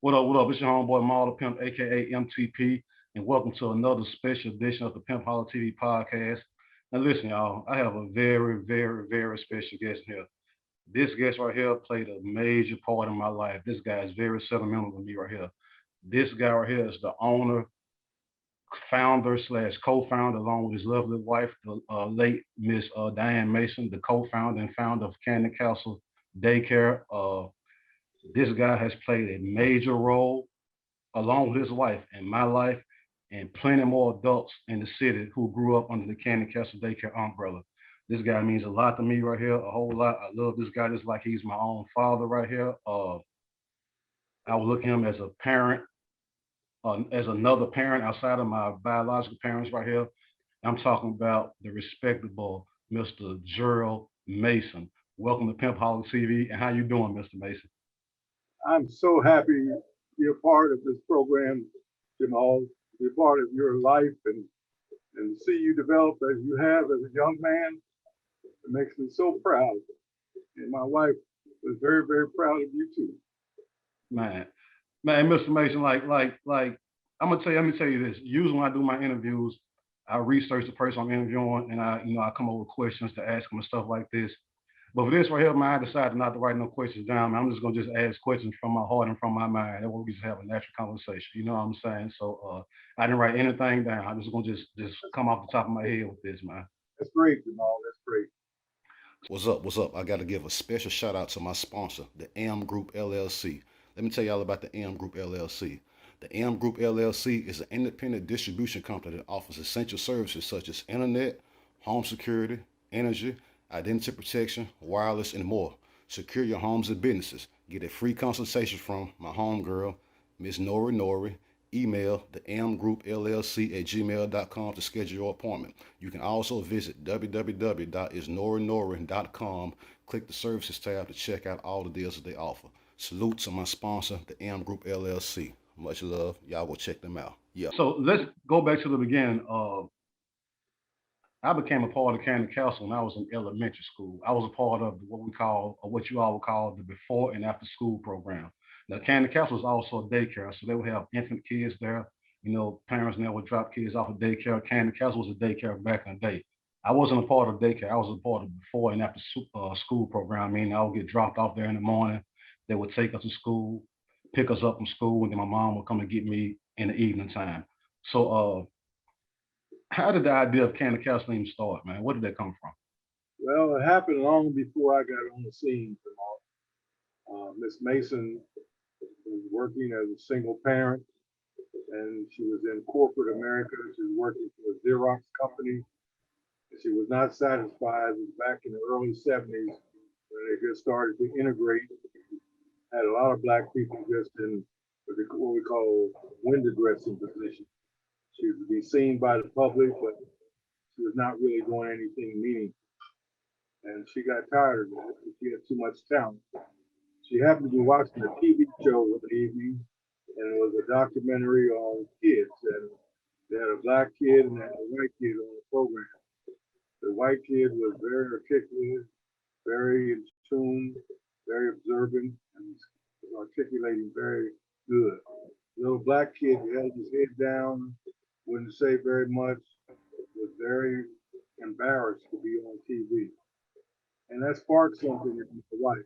What up, what up? It's your homeboy Marla Pimp, aka MTP, and welcome to another special edition of the Pimpoholic TV podcast. Now listen, y'all, I have a very, very, very special guest here. This guest right here played a major part in my life. This guy is very sentimental to me right here. This guy right here is the owner, founder slash co-founder, along with his lovely wife, the late Miss Diane Mason, the co-founder and founder of Kandy Kastle Daycare. This guy has played a major role along with his wife in my life and plenty more adults in the city who grew up under the Kandy Kastle Daycare umbrella. This guy means a lot to me right here, a whole lot. I love this guy just like he's my own father right here. I would look at him as a parent, as another parent outside of my biological parents right here. I'm talking about the respectable Mr. Gerald Mason. Welcome to Pimpoholic TV, and how you doing, Mr. Mason? I'm so happy to be a part of this program, Jamal, to be a part of your life and see you develop as you have as a young man. It makes me so proud. And my wife was very, very proud of you too. Man, Mr. Mason, I'm gonna tell you, let me tell you this. Usually when I do my interviews, I research the person I'm interviewing and I come up with questions to ask them and stuff like this. But for this right here, man, I decided not to write no questions down. Man. I'm just gonna just ask questions from my heart and from my mind. That way we just have a natural conversation. You know what I'm saying? So I didn't write anything down. I'm just gonna just come off the top of my head with this, man. That's great, Jamal. That's great. What's up? What's up? I got to give a special shout out to my sponsor, the M Group LLC. Let me tell y'all about the M Group LLC. The M Group LLC is an independent distribution company that offers essential services such as internet, home security, energy, identity protection, wireless, and more. Secure your homes and businesses. Get a free consultation from my homegirl, Miss Nori. Email the mgroupllc@gmail.com to schedule your appointment. You can also visit www.isnorinori.com. Click the services tab to check out all the deals that they offer. Salute to my sponsor, the M Group LLC. Much love. Y'all go check them out. Yeah. So let's go back to the beginning. I became a part of Kandy Kastle when I was in elementary school. I was a part of what we call, or what you all would call, the before and after school program. Now, Kandy Kastle was also a daycare, so they would have infant kids there. You know, parents now would drop kids off of daycare. Kandy Kastle was a daycare back in the day. I wasn't a part of daycare. I was a part of before and after school program, meaning I would get dropped off there in the morning. They would take us to school, pick us up from school, and then my mom would come and get me in the evening time. So, how did the idea of Kandy Kastle even start, man? Where did that come from? Well, it happened long before I got on the scene, Jamal. Miss Mason was working as a single parent, and she was in corporate America. She was working for a Xerox company. And she was not satisfied. It was back in the early 70s when they just started to integrate. Had a lot of black people just in what we call window dressing positions. She was to be seen by the public, but she was not really doing anything meaningful. And she got tired of that. She had too much talent. She happened to be watching a TV show one evening, and it was a documentary on kids. And they had a black kid and they had a white kid on the program. The white kid was very articulate, very in tune, very observant, and was articulating very good. The little black kid held his head down, wouldn't say very much, was very embarrassed to be on TV. And that sparked something in my wife.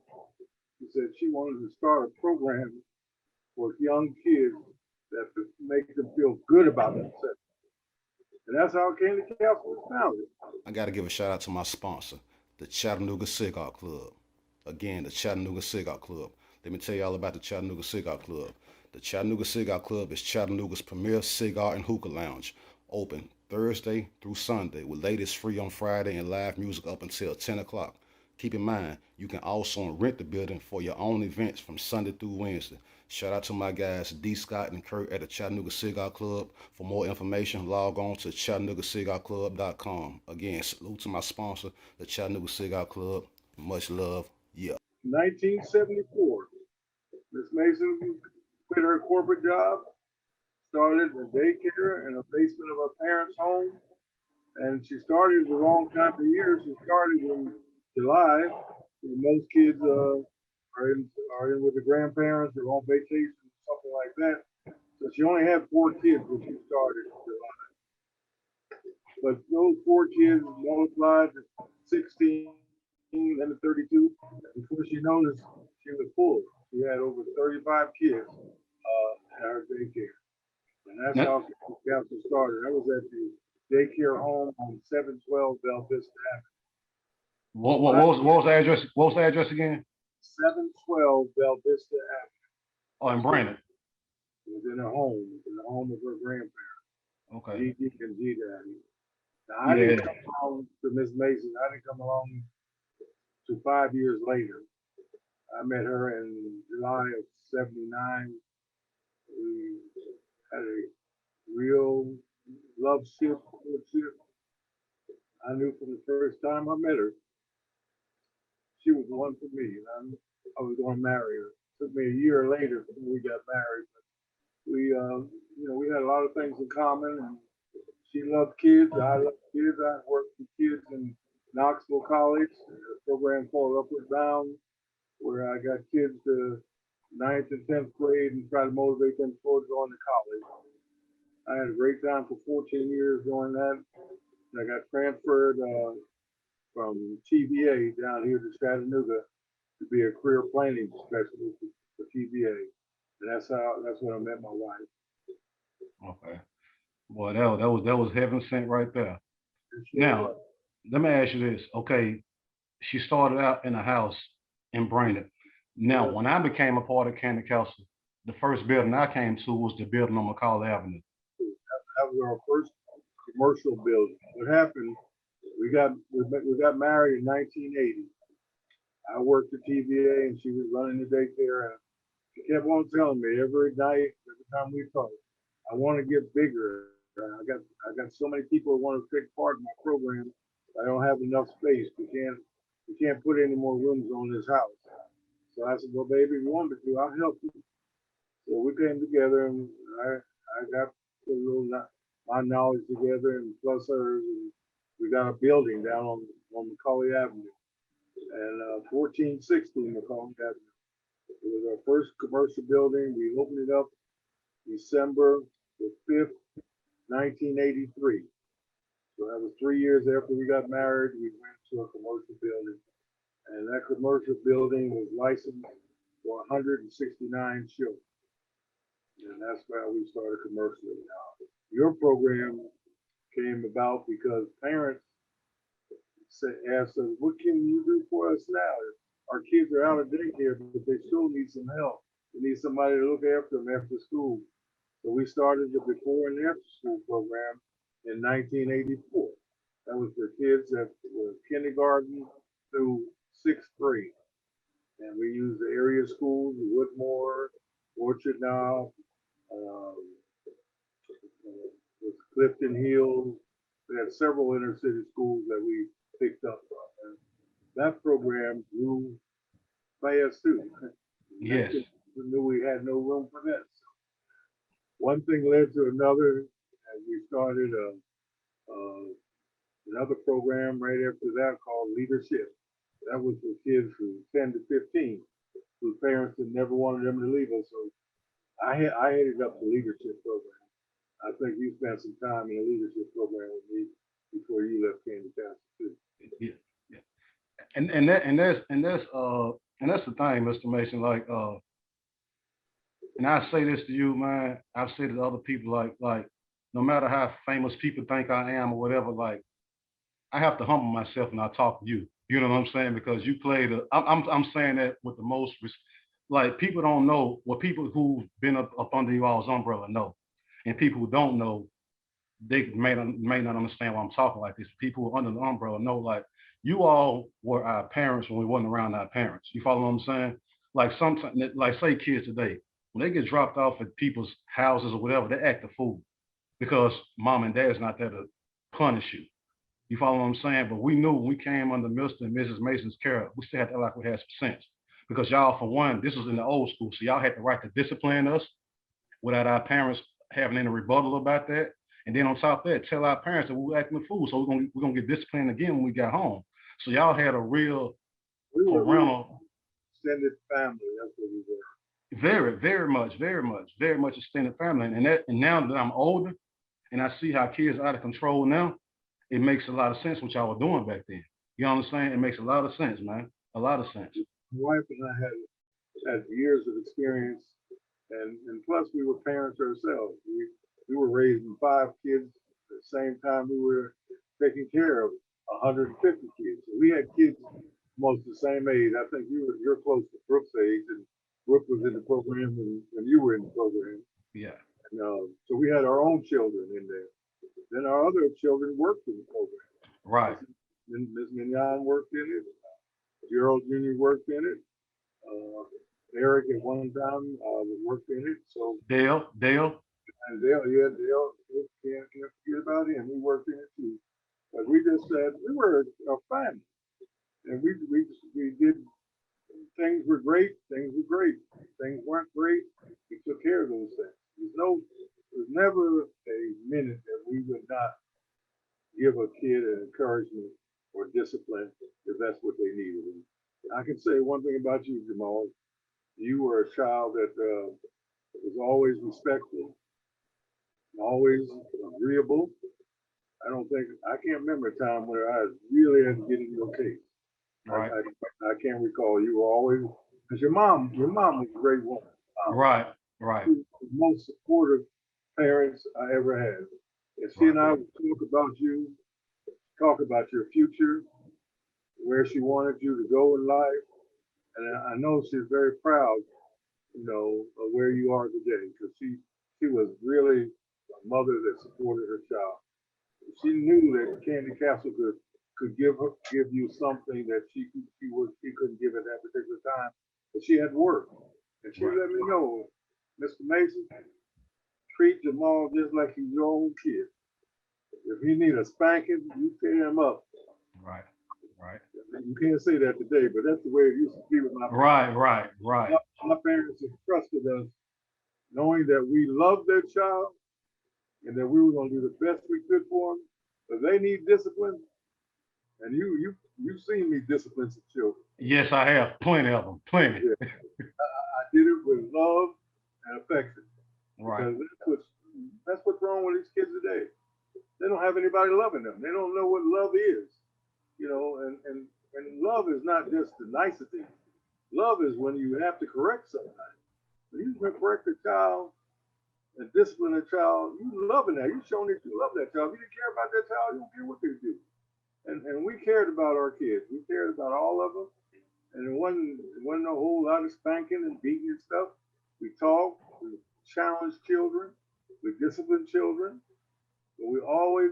She said she wanted to start a program for young kids that make them feel good about themselves. And that's how Kandy Kastle was founded. I got to give a shout out to my sponsor, the Chattanooga Cigar Club. Again, the Chattanooga Cigar Club. Let me tell you all about the Chattanooga Cigar Club. The Chattanooga Cigar Club is Chattanooga's premier cigar and hookah lounge, open Thursday through Sunday with ladies free on Friday and live music up until 10 o'clock. Keep in mind, you can also rent the building for your own events from Sunday through Wednesday. Shout out to my guys, D. Scott and Kurt at the Chattanooga Cigar Club. For more information, log on to ChattanoogaCigarClub.com. Again, salute to my sponsor, the Chattanooga Cigar Club. Much love. Yeah. 1974, Miss Mason quit her corporate job, started a daycare in a basement of her parents' home, and she started the wrong time of year. She started in July, when most kids are in with the grandparents or on vacation, something like that. So she only had 4 kids when she started in July. But those 4 kids multiplied to 16 and to 32. Before she noticed, she was full. She had over 35 kids at our daycare. And that's Now, how Kandy Kastle started. I was at the daycare home on 712 Bell Vista Avenue. what was the address? What was the address again? 712 Bell Vista Avenue. Oh, in Brandon. It was in her home. It was in the home of her grandparents, Okay. G.D. and G-Daddy. Now, I didn't Yeah. come along to Miss Mason. I didn't come along to 5 years later. I met her in July of '79. We had a real love ship, courtship. I knew from the first time I met her, she was the one for me, and I was going to marry her. It took me a year later before we got married. But we, we had a lot of things in common, and she loved kids. I loved kids. I worked with kids in Knoxville College, a program called Upward Bound, where I got kids to 9th and 10th grade and try to motivate them towards going to college. I had a great time for 14 years doing that. I got transferred from TVA down here to Chattanooga to be a career planning specialist for TVA. And that's when I met my wife. Okay. Boy, that was heaven sent right there. Now, let me ask you this. Okay, she started out in a house in Brandon. Now, when I became a part of Kandy Kastle, the first building I came to was the building on McCall Avenue. That was our first commercial building. What happened? We got married in 1980. I worked at TVA and she was running the daycare. And she kept on telling me every night, every time we talked, I want to get bigger. I got so many people who want to take part in my program. I don't have enough space. We can't put any more rooms on this house. So I said, well, baby, if you want me to, I'll help you. So we came together and I got my knowledge together and plus hers, and we got a building down on Macaulay Avenue and 1460 Macaulay Avenue. It was our first commercial building. We opened it up December the 5th, 1983. So that was 3 years after we got married. We went to a commercial building, and that commercial building was licensed for 169 shows. And that's why we started commercially now. Your program came about because parents asked us, what can you do for us now? Our kids are out of daycare, but they still need some help. They need somebody to look after them after school. So we started the before and after school program in 1984. That was for kids that were kindergarten through 6th grade. And we used the area schools, Woodmore, Orchard Knob, Clifton Hills. We had several inner city schools that we picked up from. And that program grew fast too. Yes. We knew we had no room for that. So one thing led to another, and we started another program right after that called Leadership. That was for kids from 10 to 15 whose parents had never wanted them to leave us. So I headed up the leadership program. I think you spent some time in the leadership program with me before you left Kandy Kastle too. Yeah. And that's the thing, Mr. Mason. Like, and I say this to you, man. I've said it to other people. Like, no matter how famous people think I am or whatever, like, I have to humble myself when I talk to you. You know what I'm saying? Because you played. I'm saying that with the most. Like, people don't know what people who've been up under you all's umbrella know, and people who don't know, they may not understand why I'm talking like this. People who are under the umbrella know, like, you all were our parents when we wasn't around our parents. You follow what I'm saying? Like, sometimes, like, say kids today, when they get dropped off at people's houses or whatever, they act a fool because mom and dad's not there to punish you. You follow what I'm saying? But we knew when we came under Mr. and Mrs. Mason's care, we still had to act like we had some sense. Because y'all, for one, this was in the old school, so y'all had the right to discipline us without our parents having any rebuttal about that. And then on top of that, tell our parents that we were acting a fool, so we're gonna get disciplined again when we got home. So y'all had a real parental. Extended family, that's what we were. very much extended family. And now that I'm older and I see how kids are out of control now, it makes a lot of sense what y'all were doing back then. You understand? It makes a lot of sense, man. A lot of sense. My wife and I had years of experience, and plus we were parents ourselves. We were raising 5 kids at the same time we were taking care of 150 kids. So we had kids almost the same age. I think you're close to Brooke's age, and Brooke was in the program when you were in the program. Yeah. And, so we had our own children in there. Then our other children worked in the program. Right. Ms. Mignon worked in it. Gerald Jr. worked in it. Eric at one time worked in it. So Dale. and Dale, can't forget about him. He worked in it too. But we just said we were a family, and we did things were great. Things were great. Things weren't great. We took care of those things. There's never a minute that we would not give a kid an encouragement or discipline if that's what they needed. And I can say one thing about you, Jamal. You were a child that was always respectful, always agreeable. I can't remember a time where I really had to get in your case. Right. I can't recall. You were always, because your mom was a great woman. Right. She was the most supportive parents I ever had. And she and I would talk about you, talk about your future, where she wanted you to go in life. And I know she's very proud, of where you are today, because she was really a mother that supported her child. She knew that Kandy Kastle could give you something that she couldn't give at that particular time, but she had work, and she let me know, Mr. Mason, treat Jamal just like he's your own kid. If he need a spanking, you tear him up. Right. You can't say that today, but that's the way it used to be with my parents. Right. My parents have trusted us, knowing that we loved their child and that we were going to do the best we could for them. If they need discipline, and you've seen me discipline some children. Yes, I have plenty of them. Plenty. Yeah. I did it with love and affection. Right. Because that's what's wrong with these kids today. They don't have anybody loving them. They don't know what love is. And love is not just the nicety. Love is when you have to correct somebody. When you correct a child and discipline a child, you loving that. You showing that you love that child. If you didn't care about that child, you don't care what they do. And we cared about our kids. We cared about all of them. And it wasn't a whole lot of spanking and beating and stuff. We talked, we challenged children, we disciplined children, but we always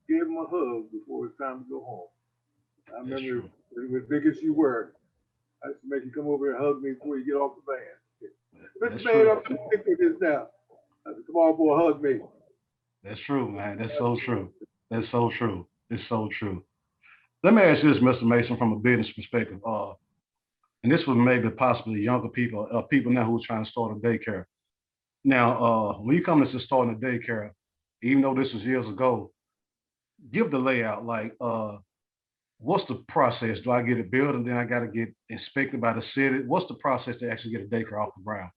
gave them a hug before it was time to go home. I remember as big as you were, I used to make you come over and hug me before you get off the van. Mr. Man, I'm too big for this now. I said, come on, boy, hug me. That's true, man. That's so true. It's so true. Let me ask you this, Mr. Mason, from a business perspective. And this was maybe possibly younger people, people now who are trying to start a daycare. Now, when you come to starting a daycare, even though this was years ago, give the layout. Like, what's the process? Do I get it built and then I got to get inspected by the city? What's the process to actually get a daycare off the ground?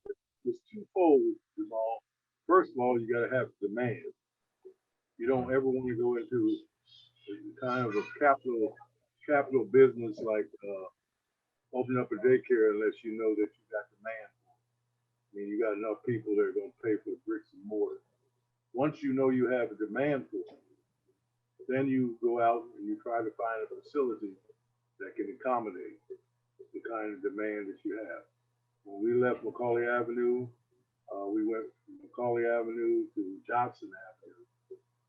It's twofold, Jamal. First of all, you got to have demand. You don't ever want to go into kind of a capital business like open up a daycare unless you know that you got demand. I mean, you got enough people that are going to pay for the bricks and mortar. Once you know you have a demand for it, then you go out and you try to find a facility that can accommodate the kind of demand that you have. When we left Macaulay Avenue, we went from Macaulay Avenue to Johnson Avenue,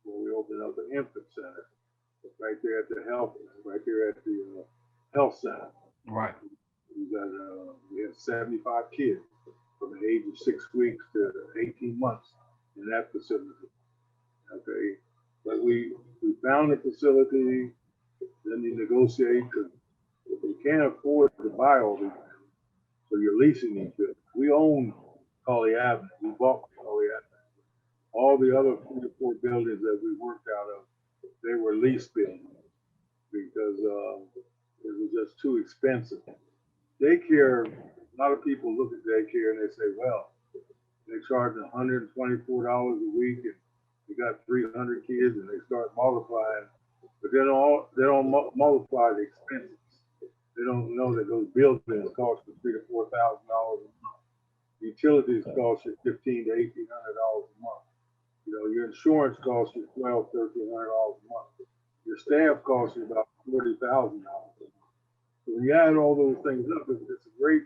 where we opened up an infant center right there at the health center. Right. We had 75 kids from the age of 6 weeks to 18 months in that facility. Okay, but we found a facility, then you negotiate because you can't afford to buy all these, so you're leasing these buildings. We own Macaulay Avenue. We bought Macaulay Avenue. All the other 3 or 4 buildings that we worked out of, they were lease buildings because it was just too expensive. Daycare a lot of people look at daycare and they say, well, they charge $124 a week and you got 300 kids and they start multiplying, but they don't multiply the expenses. They don't know that those buildings cost you $3,000 to $4,000 a month. Utilities cost you $1,500 to $1,800 a month. You know, your insurance costs you $1,200 to $1,300 a month. Your staff costs you about $40,000. So when you add all those things up, it's a great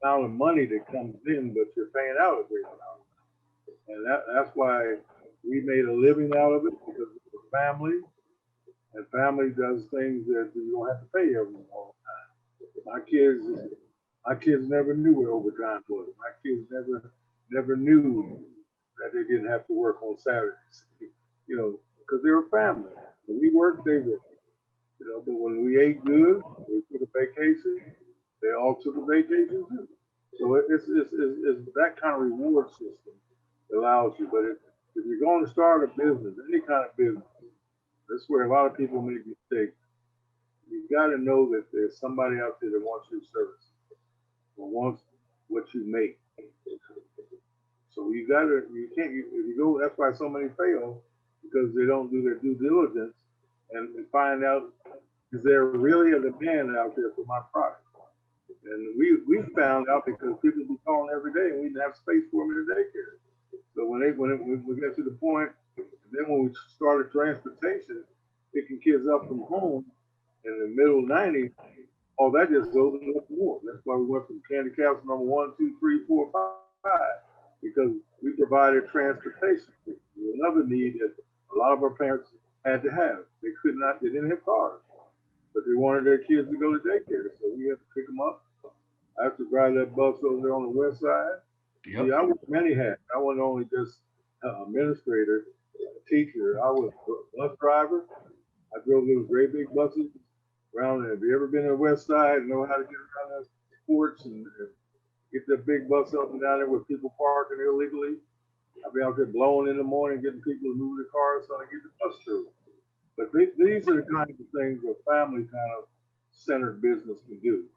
amount of money that comes in, but you're paying out a great amount. And that's why we made a living out of it, because it's a family, and family does things that you don't have to pay everyone all the time. My kids never knew what overtime was. My kids never knew that they didn't have to work on Saturdays, you know, because they were family. When we worked, they worked. You know, but when we ate good, we took a vacation, they all took a vacation too. So it's that kind of reward system that allows you. But if you're going to start a business, any kind of business, that's where a lot of people make mistakes. You got to know that there's somebody out there that wants your service or wants what you make. So if you go, that's why so many fail, because they don't do their due diligence and find out, is there really a demand out there for my product? And we found out because people be calling every day and we didn't have space for them in the daycare. So when we got to the point, then when we started transportation, picking kids up from home in the middle 90s, all that just opened up more. That's why we went from Kandy Kastle number 1, 2, 3, 4, 5, because we provided transportation. Another need that a lot of our parents had to have. They didn't have cars, but they wanted their kids to go to daycare. So we had to pick them up. I have to drive that bus over there on the west side. Yep. See, I wore many hats. I wasn't only just administrator, teacher. I was a bus driver. I drove those great big buses around there. Have you ever been to the west side and know how to get around the ports and get that big bus up and down there with people parking illegally? I'll be out there blowing in the morning, getting people to move their cars so I get the bus through. But these are the kinds of things that family kind of centered business can do.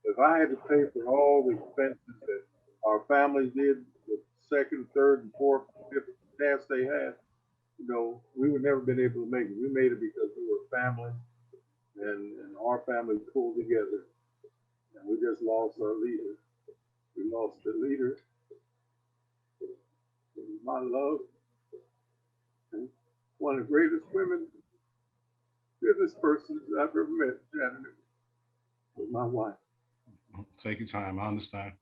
If I had to pay for all the expenses that our families did, the second, third, and fourth, fifth tasks they had, you know, we would never been able to make it. We made it because we were family, and our family pulled together, and we just lost our leader. We lost the leader. My love, and one of the greatest women, business persons I've ever met, Chattanooga, was my wife. Take your time. I understand.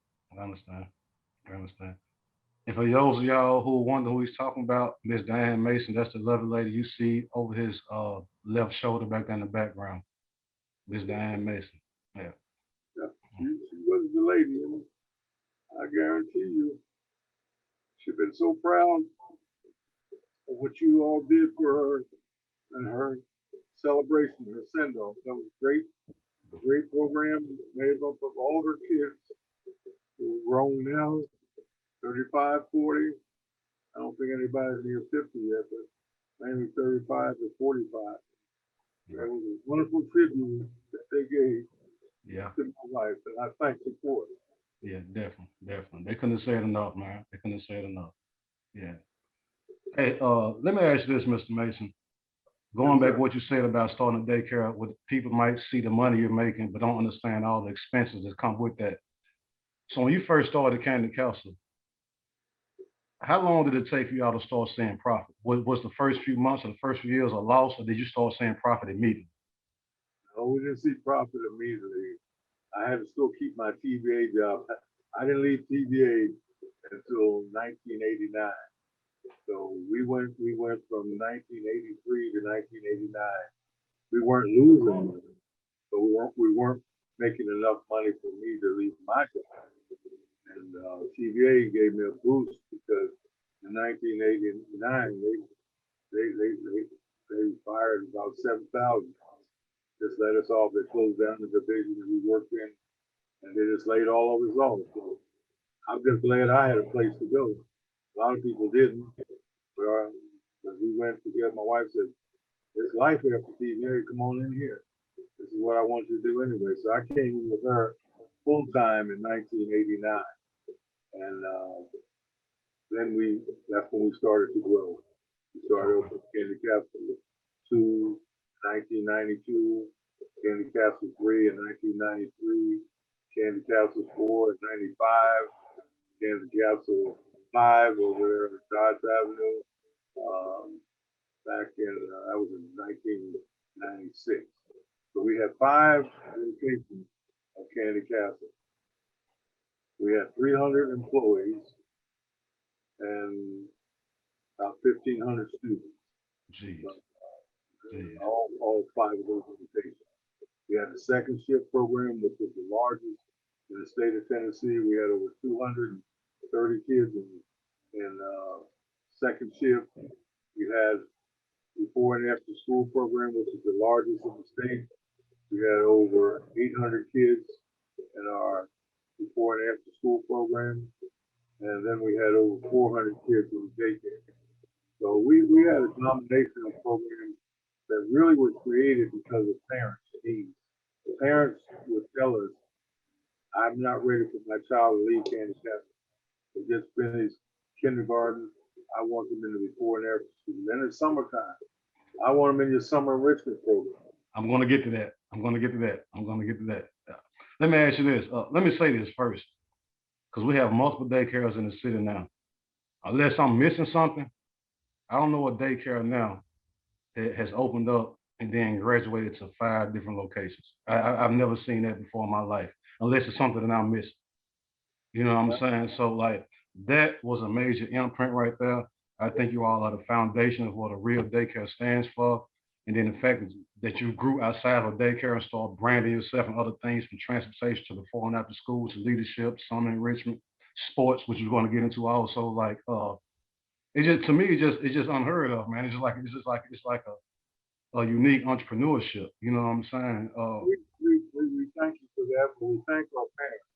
And for those of y'all who wonder who he's talking about, Miss Diane Mason, that's the lovely lady you see over his left shoulder back there in the background. Miss Diane Mason. Yeah. Yeah, she was the lady, and I guarantee you, she's been so proud of what you all did for her and her celebration, her send-off. That was great. A great program made up of all her kids who are grown now, 35, 40. I don't think anybody's near 50 yet, but mainly 35 to 45. That was a wonderful tribute that they gave to my life, and I thank you for it. Yeah, definitely. They couldn't have said enough, man. They couldn't have said enough. Yeah. Hey, let me ask you this, Mr. Mason. Going back to what you said about starting a daycare, what people might see the money you're making, but don't understand all the expenses that come with that. So when you first started Kandy Kastle, how long did it take for y'all to start seeing profit? Was the first few months or the first few years a loss, or did you start seeing profit immediately? No, we didn't see profit immediately. I had to still keep my TVA job. I didn't leave TVA until 1989. So we went from 1983 to 1989. We weren't losing money, but we weren't making enough money for me to leave my job. And TVA gave me a boost because in 1989 they fired about 7,000. Just let us off. They closed down the division that we worked in, and they just laid all of us off. So I'm just glad I had a place to go. A lot of people didn't. But we went together. My wife said, "It's life after TVA. Come on in here. This is what I want you to do anyway." So I came in with her, full-time in 1989. And that's when we started to grow. We started off with Kandy Kastle 2, 1992, Kandy Kastle 3 in 1993, Kandy Kastle 4 in 95, Kandy Kastle 5 over there on Dodge Avenue, back in, that was in 1996. So we had 5 locations of Kandy Kastle. We had 300 employees and about 1,500 students. Jeez. All 5 of those locations. We had a second shift program, which was the largest in the state of Tennessee. We had over 230 kids in second shift. We had before and after school program, which is the largest in the state. We had over 800 kids in our before and after school program. And then we had over 400 kids in daycare. So we had a combination of programs that really were created because of parents' needs. The parents would tell us, I'm not ready for my child to leave Kandy Kastle. They just finished kindergarten. I want them in the before and after school. Then it's summertime. I want them in your summer enrichment program. I'm going to get to that. Let me ask you this. Let me say this first, because we have multiple daycares in the city now. Unless I'm missing something, I don't know a daycare now that has opened up and then graduated to 5 different locations. I've never seen that before in my life, unless it's something that I'm missing. You know what I'm saying? So like that was a major imprint right there. I think you all are the foundation of what a real daycare stands for. And then the fact that you grew outside of daycare and started branding yourself and other things from transportation to before and after school to leadership, summer enrichment, sports, which you're going to get into also. Like it just to me, it's just unheard of, man. It's like a unique entrepreneurship. You know what I'm saying? We thank you for that, but we thank our parents.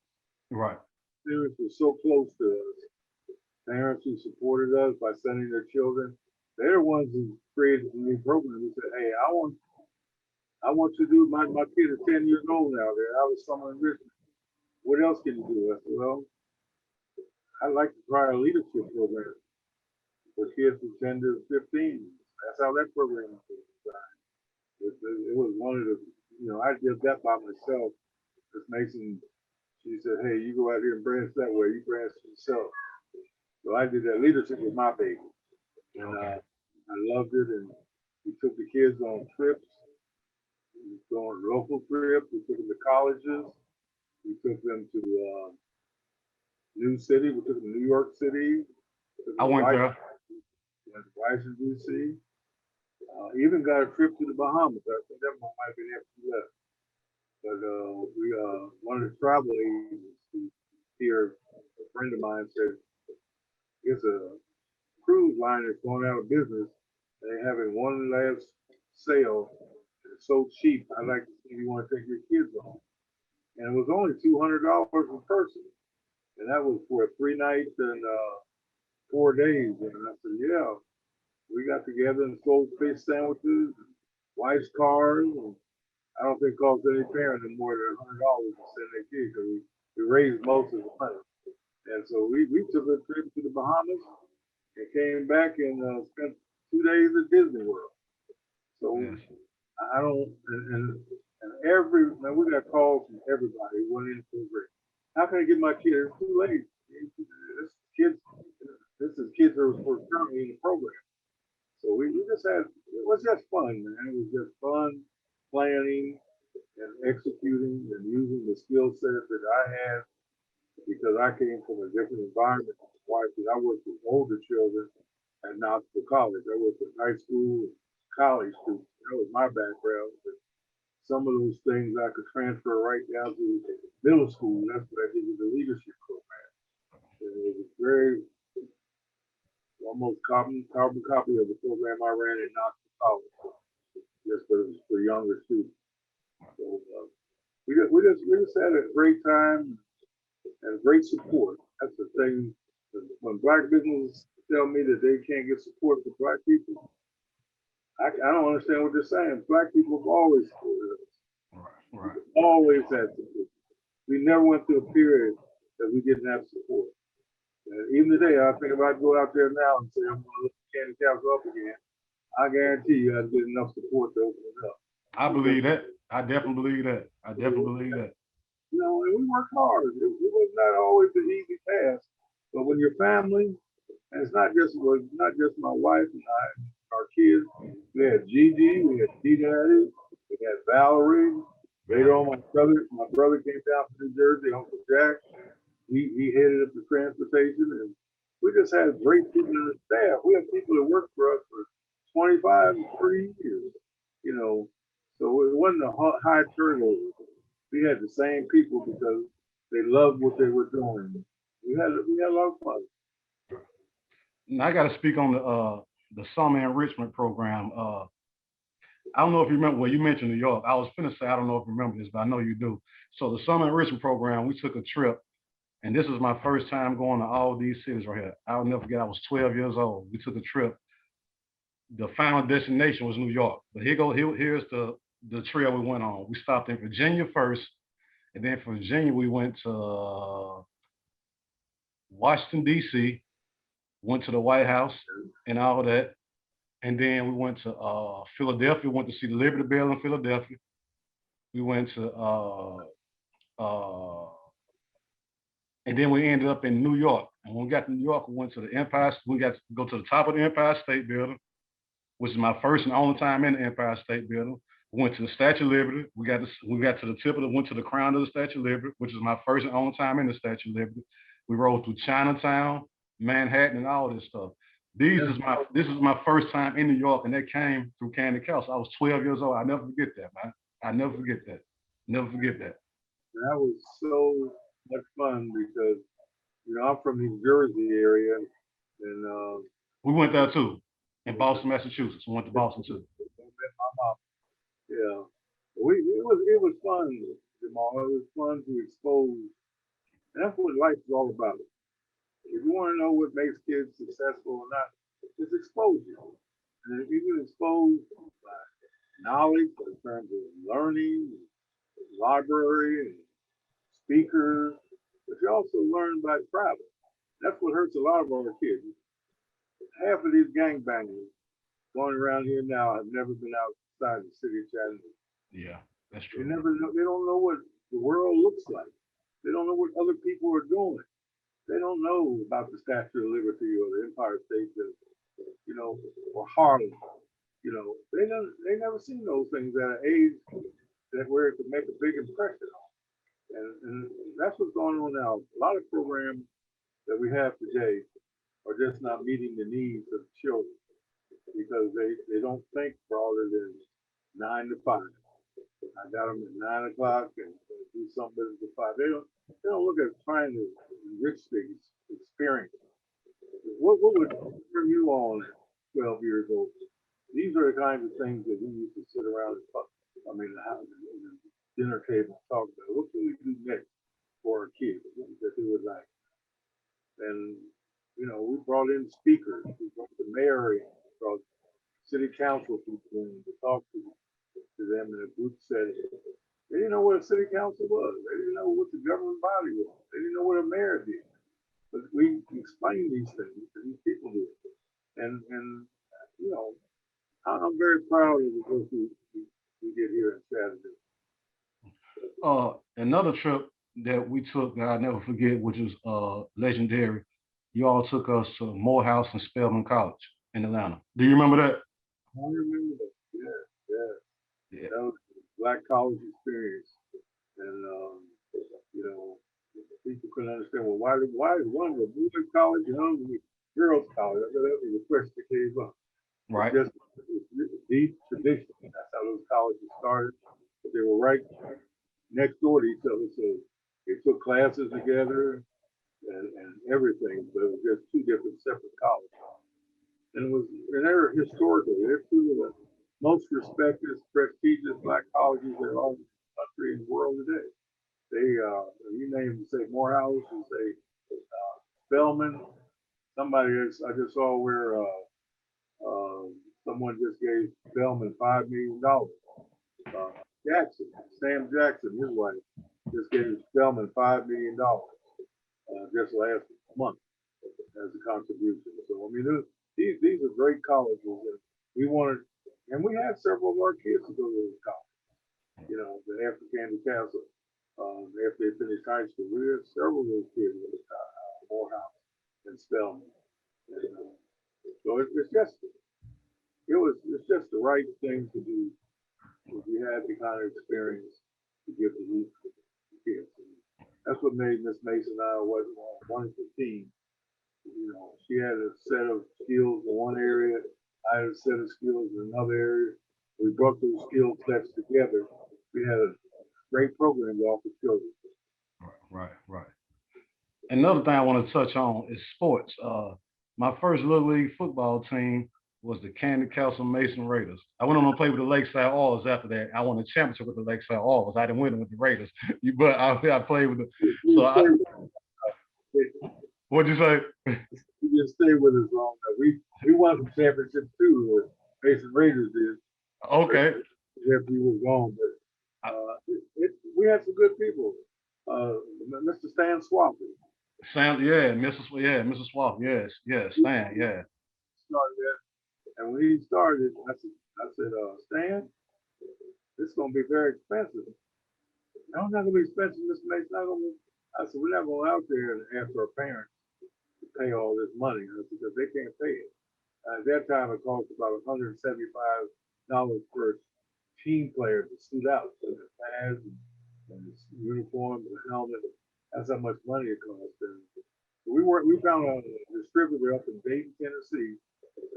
Right. Parents were so close to us. Parents who supported us by sending their children. They're the ones who created the new program. We said, hey, I want you to do my kid is 10 years old now. They're out of summer enrichment. What else can you do? I said, well, I'd like to try a leadership program for kids from 10 to 15. That's how that program was designed. It was one of the, I did that by myself. Miss Mason, she said, hey, you go out here and branch that way. You branch yourself. So I did that leadership with my baby. And I loved it. And we took the kids on trips. We took on local trips. We took them to colleges. We took them to New City. We took them to New York City. I went there. Washington, D.C. Even got a trip to the Bahamas. I think that one might have been after we left. But we one of the travel agencies here, a friend of mine said, it's a cruise line that's going out of business. They're having one last sale. It's so cheap. I'd like to see if you want to take your kids on. And it was only $200 per person. And that was for 3 nights and 4 days. And I said, yeah. We got together and sold fish sandwiches, wife's cars. And I don't think it cost any parent more than $100 to send their kids because we raised most of the money. And so we took a trip to the Bahamas and came back and spent 2 days at Disney World. So yes. I don't, and man, we got calls from everybody who went in the program. How can I get my kids? It's too late. This is kids that were currently in the program. So we just had, it was just fun, man. It was just fun planning and executing and using the skill set that I had because I came from a different environment. I worked with older children at Knoxville College. I worked with high school and college students. That was my background. But some of those things I could transfer right down to middle school. That's what I did with the leadership program. And it was a very almost carbon copy of the program I ran at Knoxville College, just for younger students. So we just had a great time and great support. That's the thing. When Black businesses tell me that they can't get support for Black people, I don't understand what they're saying. Black people have always supported us. Right. Always had support. we never went through a period that we didn't have support. And even today, I think if I go out there now and say I'm going to look Kandy Kastle up again, I guarantee you I'd get enough support to open it up. I believe that. I definitely believe that. I definitely believe that. You know, and we worked hard. It was not always an easy task, but when your family, and it's not just my wife and I, our kids. We had Gigi, we had D Daddy, we had Valerie. Later on, my brother came down from New Jersey, Uncle Jack. He headed up the transportation, and we just had great people in the staff. We had people that worked for us for 25, 30 years. You know, so it wasn't a high turnover. We had the same people because they loved what they were doing. We had a lot of fun. Now I got to speak on the summer enrichment program. I don't know if you remember. Well, you mentioned New York. I was finna say I don't know if you remember this, but I know you do. So the summer enrichment program, we took a trip, and this is my first time going to all these cities right here. I'll never forget. I was 12 years old. We took a trip. The final destination was New York, but here's the trail we went on. We stopped in Virginia first, and then from Virginia we went to Washington D.C., went to the White House and all that. And then we went to Philadelphia, went to see the Liberty Bell in Philadelphia. We went to, and then we ended up in New York. And when we got to New York, we went to the Empire, we got to go to the top of the Empire State Building, which is my first and only time in the Empire State Building. We went to the Statue of Liberty. We got to the tip of went to the crown of the Statue of Liberty, which is my first and only time in the Statue of Liberty. We rode through Chinatown, Manhattan, and all this stuff. This is my first time in New York, and that came through Kandy Kastle. I was 12 years old. I never forget that, man. I never forget that. Never forget that. That was so much fun because, you know, I'm from the New Jersey area, and we went there too, in Boston, Massachusetts. We went to Boston too. Yeah, it was fun, Jamal. It was fun to expose, and that's what life is all about. If you want to know what makes kids successful or not, it's exposure. And if you can expose by knowledge in terms of learning, library, and speakers, but you also learn by travel. That's what hurts a lot of our kids. Half of these gangbangers going around here now have never been outside the city of Chattanooga. Yeah, that's true. They don't know what the world looks like. They don't know what other people are doing. They don't know about the Statue of Liberty or the Empire State Building, you know, or Harlem. You know, they never seen those things at an age that where it could make a big impression on. And that's what's going on now. A lot of programs that we have today are just not meeting the needs of children because they don't think farther than 9 to 5. I got them at 9 o'clock and do something at 5. They don't look at trying to enrich the experience. What would turn you on at 12 years old? These are the kinds of things that we used to sit around and talk. I mean, the dinner table and talk about. What can we do next for our kids that they would like? And you know, we brought in speakers. We brought the mayor in, brought city council people in to talk to them in a group setting. They didn't know what a city council was. They didn't know what the governing body was. They didn't know what a mayor did. But we explained these things to these people did. And you know, I'm very proud of the work we did here in Chattanooga. Another trip that we took that I never forget, which is legendary. You all took us to Morehouse and Spelman College in Atlanta. Do you remember that? I remember that. Yeah. That was a Black college experience, and you know, people couldn't understand. Well, why is one a boys' college and another a girls' college? That was a question that came up. Right. It's deep tradition. That's how those colleges started. But they were right next door to each other, so they took classes together and everything. But it was just two different separate colleges. And they're historically, they're two of the most respected, prestigious Black colleges that are in the country and the world today. They, you name, say Morehouse, you say Spelman. I just saw where someone just gave Spelman $5 million. Sam Jackson, his wife, just gave Spelman $5 million just last month as a contribution. So I mean, these are great colleges, and we wanted, and we had several of our kids to go to college. You know, after Kandy Kastle, after they finished high school, we had several of those kids go to Morehouse and Spelman. And, so it's just the right thing to do if you had the kind of experience to give the youth kids. That's what made Miss Mason and I was one of the team. You know, she had a set of skills in one area, I had a set of skills in another area. We brought those skill sets together. We had a great program to offer children. Right. Another thing I want to touch on is sports. My first Little League football team was the Kandy Kastle Mason Raiders. I went on to play with the Lakeside Oilers after that. I won a championship with the Lakeside Oilers. I didn't win it with the Raiders, but I played with the. What'd you say? You just stay with us long enough. We won some championships too. Mason Raiders did. Okay. After you was gone, but we had some good people. Mr. Stan Swap. Mrs. Swap. Yes, Stan, yeah. Started that, and when he started, I said, Stan, this is gonna be very expensive. No, it's not gonna be expensive, Mr. Mason. I said, we're not going out there and ask our parents to pay all this money because they can't pay it. At that time, it cost about $175 per team player to suit out, so the pads and his uniform and the helmet. That's how much money it cost. And we found a distributor up in Dayton, Tennessee,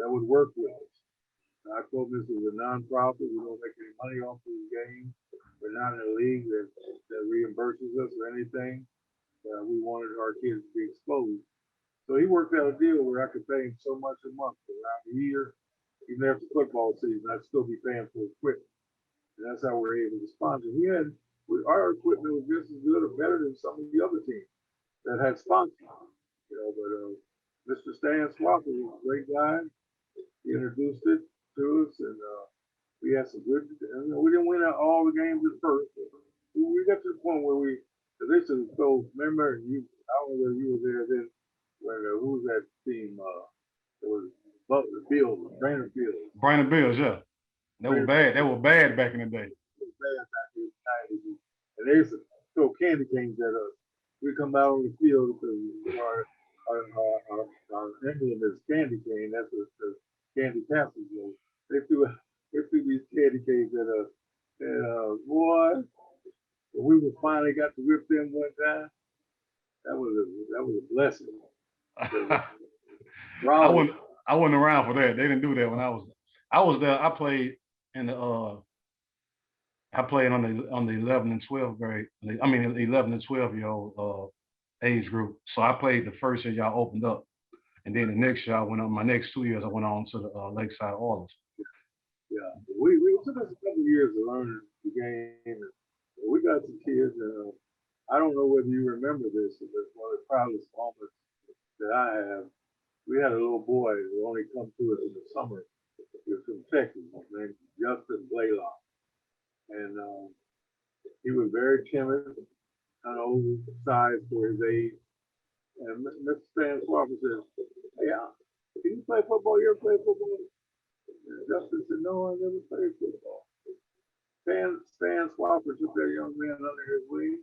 that would work with us. I told them this was a nonprofit. We don't make any money off of the game. We're not in a league that reimburses us or anything. We wanted our kids to be exposed. So he worked out a deal where I could pay him so much a month for around a year. Even after football season, I'd still be paying for equipment. And that's how we were able to sponsor. Our equipment was just as good or better than some of the other teams that had sponsors. You know, but Mr. Stan Swapper was a great guy. He introduced it to us, and we had some good. You know, we didn't win all the games at first. We got to the point where this is so. Remember, I don't know whether you were there then. When who was that team? It was Butler Bills, Brainerd Bills. Brainerd Bills, yeah. They were bad. They were bad back in the day. And they used to throw candy canes at us. We come out on the field because our emblem is candy cane. That's what the Kandy Kastle was. They threw these candy canes at us. And boy, when we finally got to whip them one time, that was a blessing. I wasn't around for that. They didn't do that when I was there. I played in the I played on the 11 and 12 grade. I mean, 11 and 12-year-old age group. So I played the first year y'all opened up, and then the next year I went on. My next 2 years I went on to the Lakeside Oilers. Yeah, it took us a couple of years to learn the game. And we got some kids, and I don't know whether you remember this, but one of the proudest moments that I have. We had a little boy who only come to us in the summer. He was from Texas, named Justin Blaylock. And he was very timid, kind of oversized for his age. And Mr. Stan Swapper said, "Hey, can you play football? You ever play football?" And Justin said, "No, I never played football." Stan Swapper took that young man under his wing.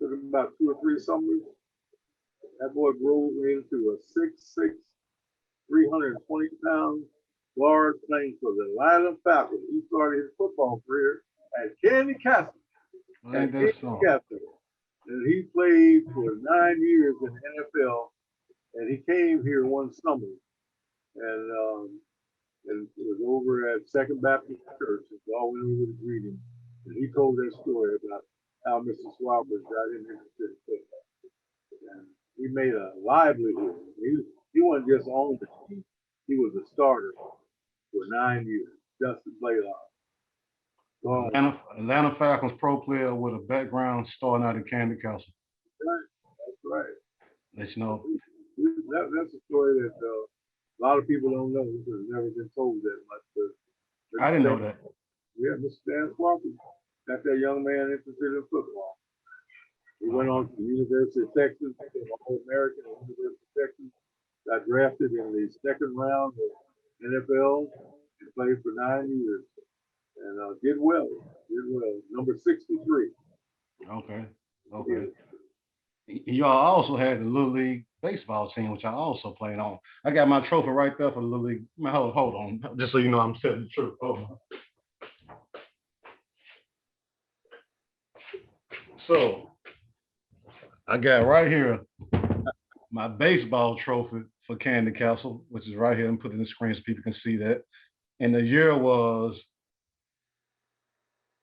Took him about 2 or 3 summers. That boy grew into a 6'6", 320-pound guard playing for the Atlanta Falcons. He started his football career at Kandy Kastle. And he played for 9 years in the NFL. And he came here one summer and was over at Second Baptist Church. And we all went over to greet him. And he told that story about how Mr. Swapper got interested in football. And he made a livelihood. He wasn't just on the team. He was a starter for 9 years. Justin Blaylock. Atlanta Falcons pro player with a background starting out at Kandy Kastle. That's right. Let you know. That's a story that a lot of people don't know because it's never been told that much. But I didn't know that. Yeah, Mr. Stan Swapper got that young man interested in football. He went on to the University of Texas, became All-American at the University of Texas, got drafted in the second round of NFL and played for 9 years. And did well, number 63. Okay. Okay. Y'all also had the Little League baseball team, which I also played on. I got my trophy right there for the Little League. Man, hold on, just so you know I'm telling the truth. Hold on. So I got right here my baseball trophy for Kandy Kastle, which is right here, and put it in the screen so people can see that. And the year was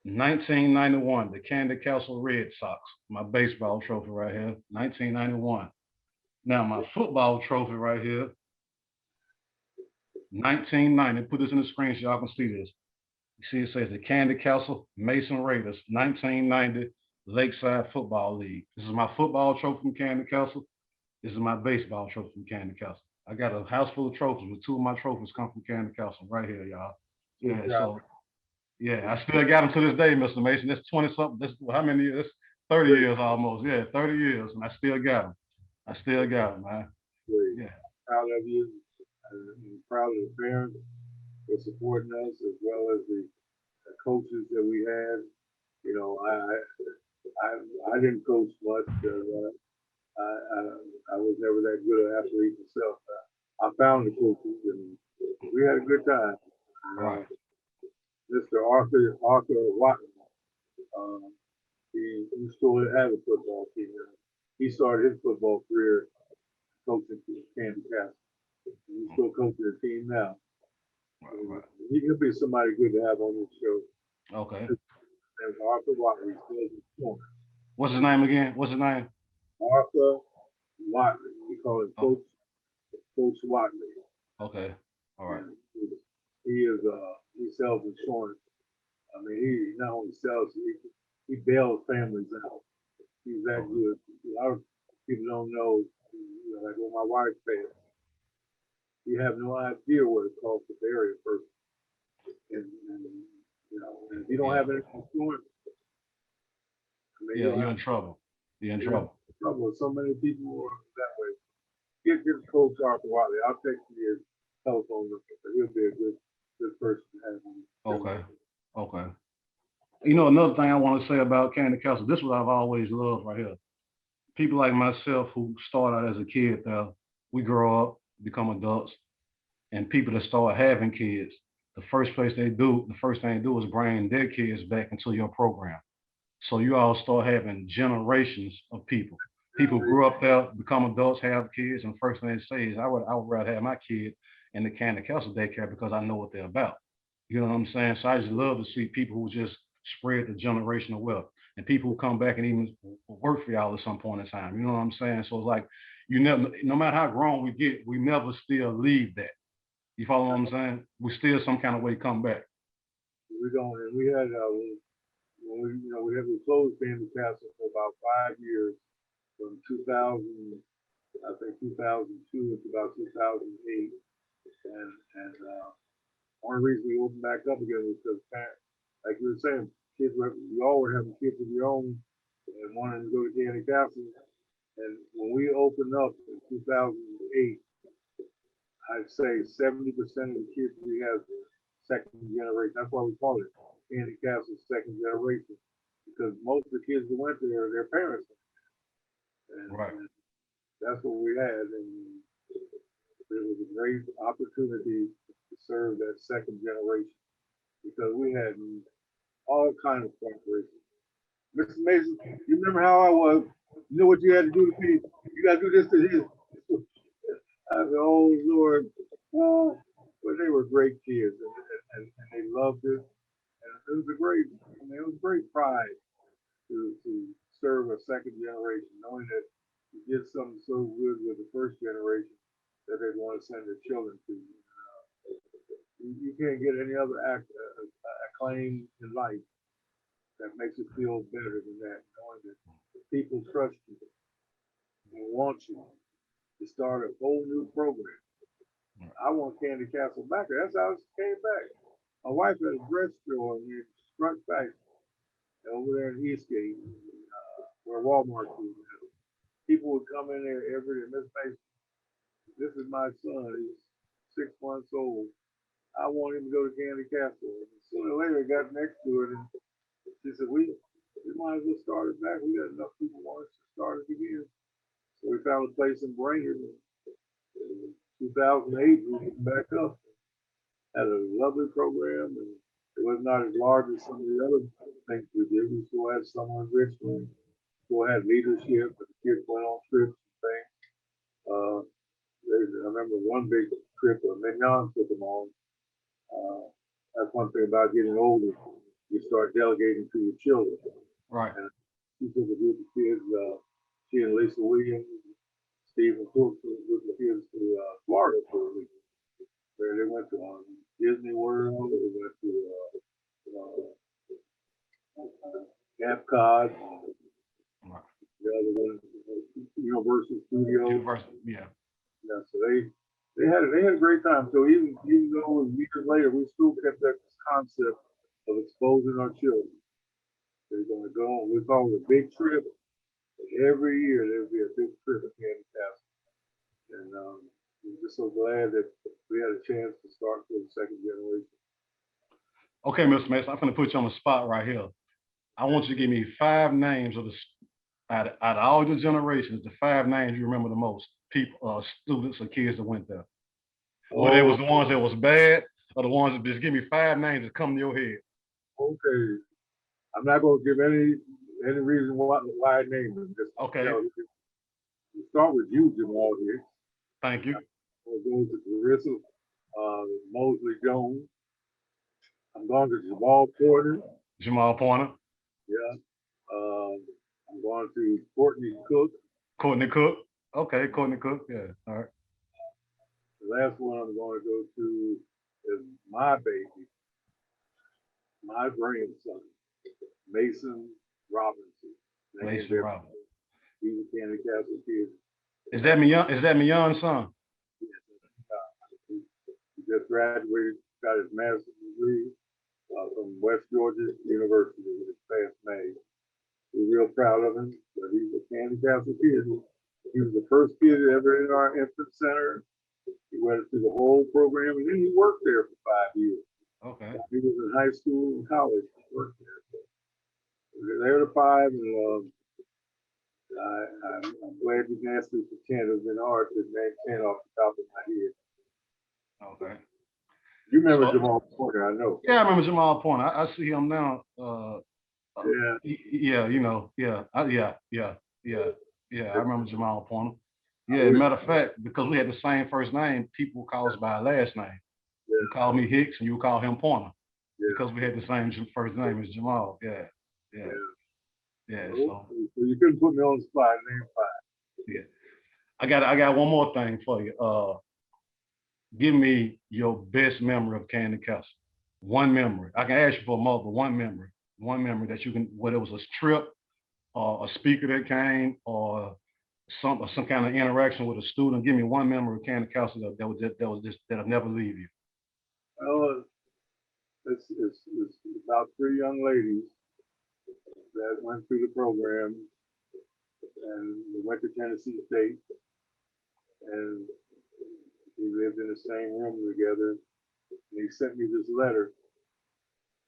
1991, the Kandy Kastle Red Sox. My baseball trophy right here, 1991. Now my football trophy right here, 1990. Put this in the screen so y'all can see this. You see it says the Kandy Kastle Mason Raiders, 1990 Lakeside Football League. This is my football trophy from Kandy Kastle. This is my baseball trophy from Kandy Kastle. I got a house full of trophies, but 2 of my trophies come from Kandy Kastle right here, y'all. Yeah, so yeah, I still got them to this day, Mr. Mason. That's 20 something. That's how many years? 30 years almost. Yeah, 30 years, and I still got them. I still got them, man. Yeah. Proud of you. And proud of the parents for supporting us, as well as the coaches that we had. You know, I didn't coach much. I was never that good an athlete myself. I found the coaches, and we had a good time. Right. Mr. Arthur Watson, he still had a football team. He started his football career coaching for Kandy Kastle. He's still coaching the team now. Right. He could be somebody good to have on this show. Okay. And Arthur Watley. What's his name again? What's his name? Arthur Watley. We call him Coach Watley. Okay. All right. He sells insurance. I mean, he not only sells, he bails families out. He's that good. A lot of people don't know, like when my wife passed, you have no idea what it costs to bury a person. And if you don't have any insurance, you're in trouble. You're in trouble. So many people are that way. Get Coach Arthur Watley. I'll text you his telephone number. He'll be a good person to have on. Okay. You know, another thing I want to say about Kandy Kastle, this is what I've always loved right here. People like myself who start out as a kid there, we grow up, become adults, and people that start having kids, the first thing they do is bring their kids back into your program. So you all start having generations of people. People grew up there, become adults, have kids, and first thing they say is, I would rather have my kid in the Kandy Kastle Daycare because I know what they're about. You know what I'm saying? So I just love to see people who just spread the generational wealth, and people who come back and even work for y'all at some point in time. You know what I'm saying? So it's like, you never, no matter how grown we get, we never still leave that. You follow what I'm saying? We still some kind of way come back. We don't. And we had when we closed Kandy Kastle for about 5 years, from 2000, I think 2002 to about 2008, and only reason we opened back up again was because parents, like you were saying, you all were having kids of your own and wanting to go to Kandy Kastle. And when we opened up in 2008, I'd say 70% of the kids we have second generation. That's why we call it Kandy Kastle second generation, because most of the kids that went there, their parents. And that's what we had, and it was a great opportunity to serve that second generation because we had all kinds of cooperation. Mr. Mason, you remember how I was? You know what you had to do to me? You got to do this to his. I said, oh Lord, but they were great kids, and they loved it, and it was a great pride to serve a second generation, knowing that you did something so good with the first generation that they want to send their children to. You can't get any other acclaim in life that makes you feel better than that, knowing that people trust you and want you to start a whole new program. I want Kandy Kastle back. That's how it came back. My wife had a dress store in Struck Back over there in Eastgate, where Walmart is now. People would come in there every day. Miss Mason, this is my son. He's 6 months old. I want him to go to Kandy Kastle. And sooner or later, I got next to it, and she said, we might as well start it back. We got enough people want us to start it again. So we found a place in Brainerd. In 2008, we went back up. Had a lovely program, and it was not as large as some of the other things we did. We still had summer enrichment, still had leadership, but the kids went on trips and things. I remember one big trip, Mignon took them on. That's one thing about getting older. You start delegating to your children. Right. And she took a group of kids, she and Lisa Williams, Stephen Cook, with the kids to Florida for a week. Where they went to Disney World, they went to Epcot, Right. the other one, Universal Studios. University, yeah. Yeah, so they had a great time. So even though it was years later, we still kept that concept of exposing our children. They're going to go on. We call it a big trip. Every year there'll be a big trip at Kandy Kastle, and we're just so glad that we had a chance to start for the second generation. Okay, Mr. Mason, I'm going to put you on the spot right here. I want you to give me 5 names of the out of all the generations, the 5 names you remember the most, people, students or kids that went there. Whether it was the ones that was bad or the ones that just give me 5 names that come to your head. Okay, I'm not going to give any reason why I named them. Just, Okay. We start with you, Jamal here. Thank you. We'll go to Carissa Mosley Jones. I'm going to Jamal Porter. Jamal Pointer. Yeah. I'm going to Courtney Cook. Courtney Cook. Okay, Courtney Cook. Yeah. All right. The last one I'm going to go to is my baby, my grandson, Mason Robertson. Mason Robertson. He's a Kandy Kastle kid. Is that Mion's son? He just graduated, got his master's degree from West Georgia University with his past May. We're real proud of him, but he's a Kandy Kastle kid. He was the first kid ever in our infant center. He went through the whole program, and then he worked there for 5 years. Okay. He was in high school and college. He worked there. So they're the 5, and I'm glad you asked me for 10. It would have been hard to name 10 off the top of my head. Okay. You remember Jamal Porter, I know. Yeah, I remember Jamal Pointer. I see him now. Yeah. Yeah, you know, yeah. I remember Jamal Pointer. Yeah, matter of fact, because we had the same first name, people call us by our last name. Yeah. You call me Hicks and you call him Pointer. Yeah. Because we had the same first name as Jamal. Yeah. So you couldn't put me on the spot, name 5. Yeah. I got one more thing for you. Give me your best memory of Kandy Kastle. One memory. I can ask you for more, but one memory that you can, whether it was a trip or a speaker that came or some kind of interaction with a student. Give me one memory of Kandy Kastle that'll never leave you. Well, it's about 3 young ladies that went through the program, and we went to Tennessee State, and we lived in the same room together. And he sent me this letter,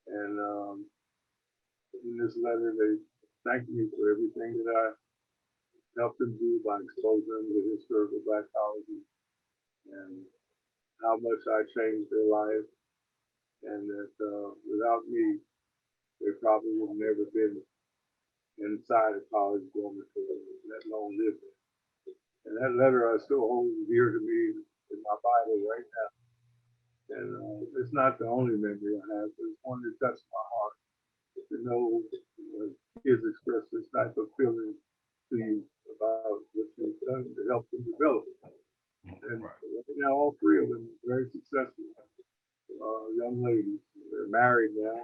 and in this letter they thanked me for everything that I helped them do by exposing them to historical Black colleges and how much I changed their life, and that without me, they probably would have never been inside a college dormitory, let alone live there. And that letter I still hold dear to me in my Bible right now. And it's not the only memory I have, but it's one that touched my heart. To know kids express this type of feeling to you about what you've done to help them develop. And right now, all 3 of them are very successful young ladies. They're married now.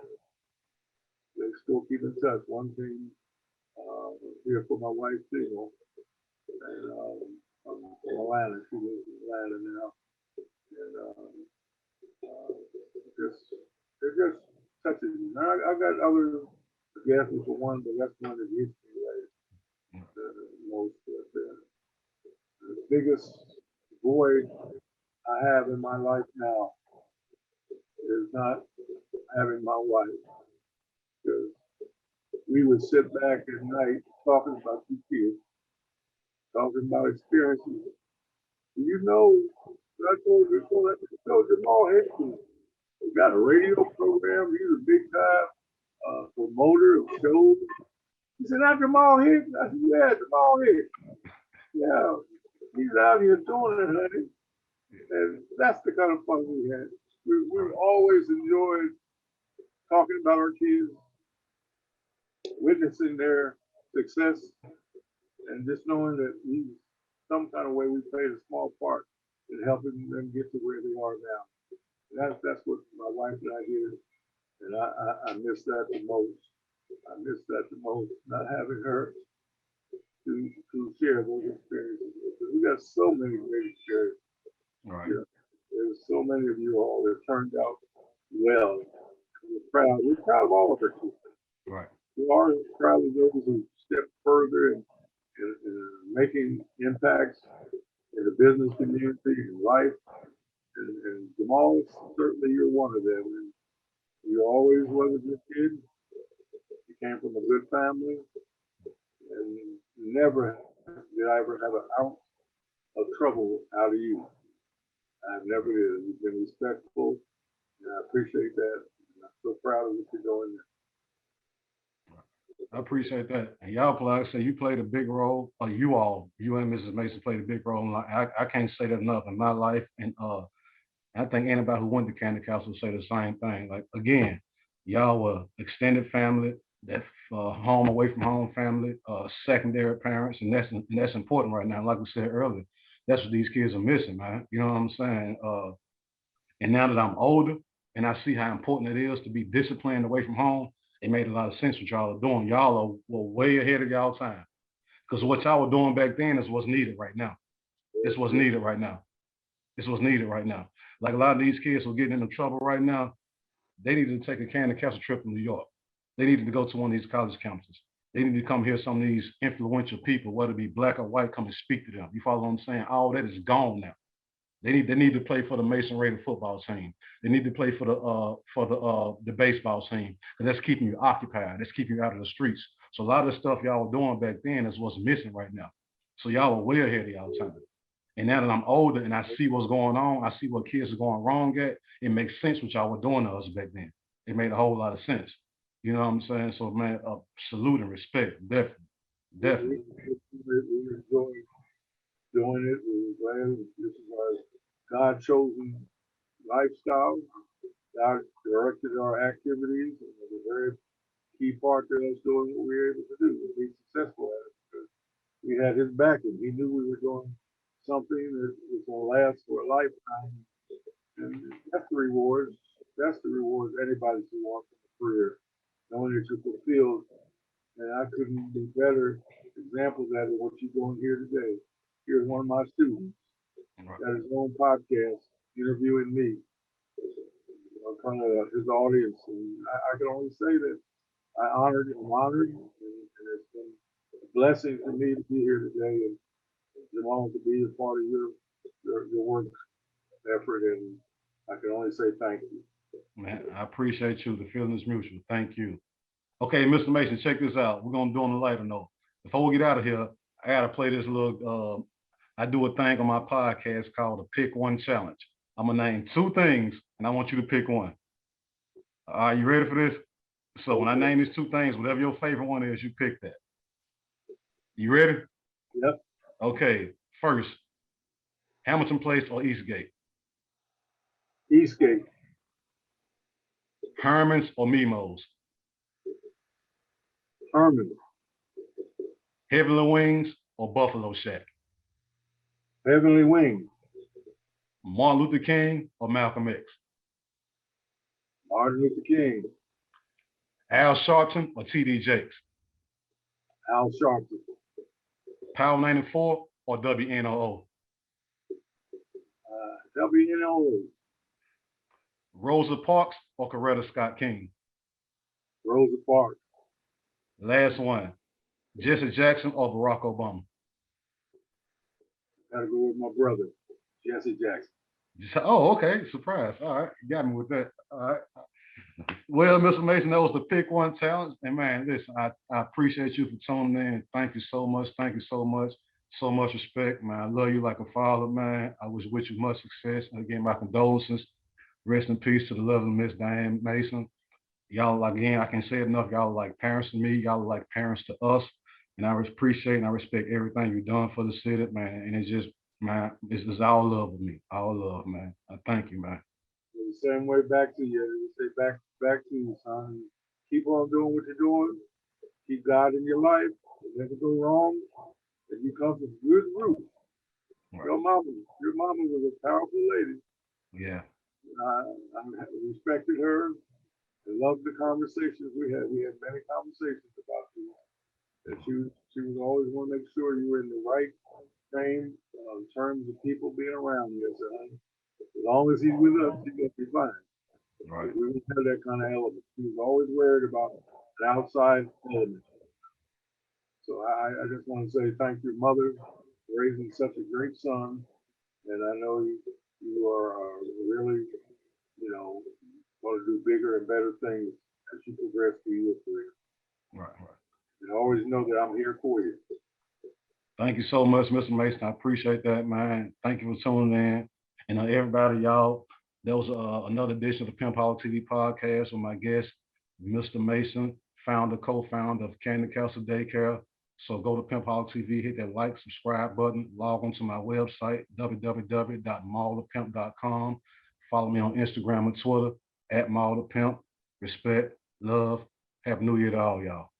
They still keep in touch. One thing here for my wife, too, and from Atlanta. She lives in Atlanta now. And it just touches me. Now, I got other guesses for one, but that's one that hits me later. biggest void I have in my life now is not having my wife. Because we would sit back at night talking about two kids, talking about experiences. You know, I told you, Jamal Hickman, he got a radio program. He's a big time promoter of shows. He said, "Not Jamal Hicks." I said, "Yeah, Jamal Hicks. Yeah, he's out here doing it, honey." And that's the kind of fun we had. We always enjoyed talking about our kids, witnessing their success, and just knowing that we, some kind of way, we played a small part in helping them get to where they are now. That's what my wife and I did, and I miss that the most. I miss that the most, not having her to share those experiences. We got so many great experiences. Right. Yeah. There's so many of you all that turned out well. We're proud. We're proud of all of our kids. Right. We are proud of those who step further in making impacts in the business community, in life. And Jamal, certainly you're one of them. And you always was a good kid. You came from a good family. And never did I ever have an ounce of trouble out of you. I never did. You've been respectful, and I appreciate that. And I'm so proud of what you're doing. I appreciate that. And y'all play, like I say, you played a big role, or you and Mrs. Mason played a big role. I can't say that enough in my life. And I think anybody who went to Kandy Kastle will say the same thing. Like, again, y'all were extended family, that home away from home family, secondary parents, and that's important right now. Like we said earlier, that's what these kids are missing, man. You know what I'm saying? And now that I'm older and I see how important it is to be disciplined away from home, it made a lot of sense what y'all are doing. Y'all were way ahead of y'all time. Because what y'all were doing back then is what's needed right now. It's what's needed right now. It's what's needed right now. Like a lot of these kids who are getting into trouble right now, they needed to take a Kandy Kastle trip to New York. They needed to go to one of these college campuses. They need to come hear some of these influential people, whether it be black or white, come and speak to them. You follow what I'm saying? All that is gone now. They need to play for the Mason Raider football team. They need to play for the baseball team, because that's keeping you occupied. That's keeping you out of the streets. So a lot of the stuff y'all were doing back then is what's missing right now. So y'all are way ahead of y'all time. And now that I'm older and I see what's going on, I see what kids are going wrong at, it makes sense what y'all were doing to us back then. It made a whole lot of sense. You know what I'm saying? So man, salute and respect, definitely. We enjoy doing it. We're glad this is our God-chosen lifestyle. God directed our activities, and it was a very key part to us doing what we were able to do and be successful at it, because we had his backing. He knew we were doing something that was going to last for a lifetime. And that's the rewards. That's the rewards anybody who wants a career, knowing that you're fulfilled. And I couldn't be better examples of that than what you're doing here today. Here's one of my students at his own podcast interviewing me in front of his audience. And I can only say that I'm honored, and it's been a blessing for me to be here today, and Jamal, to be a part of your work effort, and I can only say thank you. Man, I appreciate you. The feeling is mutual. Thank you. Okay, Mr. Mason, check this out. We're gonna do on a lighter note. Before we get out of here, I gotta play this little. I do a thing on my podcast called the Pick One Challenge. I'm gonna name two things, and I want you to pick one. Are you ready for this? So when I name these two things, whatever your favorite one is, you pick that. You ready? Yep. Okay. First, Hamilton Place or Eastgate? Eastgate. Herman's or Mimo's? Herman. Heavenly Wings or Buffalo Shack? Heavenly Wing. Martin Luther King or Malcolm X? Martin Luther King. Al Sharpton or T.D. Jakes? Al Sharpton. Power 94 or WNOO? WNO. Rosa Parks or Coretta Scott King? Rosa Parks. Last one, Jesse Jackson or Barack Obama? Gotta go with my brother, Jesse Jackson. Oh, okay. Surprise. All right. You got me with that. All right. Well, Mr. Mason, that was the pick one challenge. And man, listen, I appreciate you for tuning in. Thank you so much. Thank you so much. So much respect, man. I love you like a father, man. I wish you much success. And again, my condolences. Rest in peace to the lovely Miss Diane Mason. Y'all, again, I can say it enough. Y'all are like parents to me. Y'all are like parents to us. And I appreciate and I respect everything you've done for the city, man. And it's just, man, it's all love with me. All love, man. I thank you, man. The same way back to you. They say back to you, son. Keep on doing what you're doing. Keep God in your life. If never go wrong. If you come from good roots. Right. Your mama was a powerful lady. Yeah. I respected her. I loved the conversations we had. We had many conversations about you. That she was always want to make sure you were in the right frame in terms of people being around you. So as long as he's with us, he's gonna be fine. Right. We don't have that kind of element. He was always worried about an outside element. So I just want to say thank you, mother, for raising such a great son. And I know you are really, going to do bigger and better things as you progress through your career. Right. And always know that I'm here for you. Thank you so much, Mr. Mason. I appreciate that, man. Thank you for tuning in. And everybody, y'all, that was another edition of the Pimpoholic TV podcast with my guest, Mr. Mason, co-founder of Kandy Kastle Daycare. So go to Pimpoholic TV, hit that like, subscribe button, log on to my website, www.mallthepimp.com. Follow me on Instagram and Twitter, @mallthepimp. Respect, love. Happy New Year to all y'all.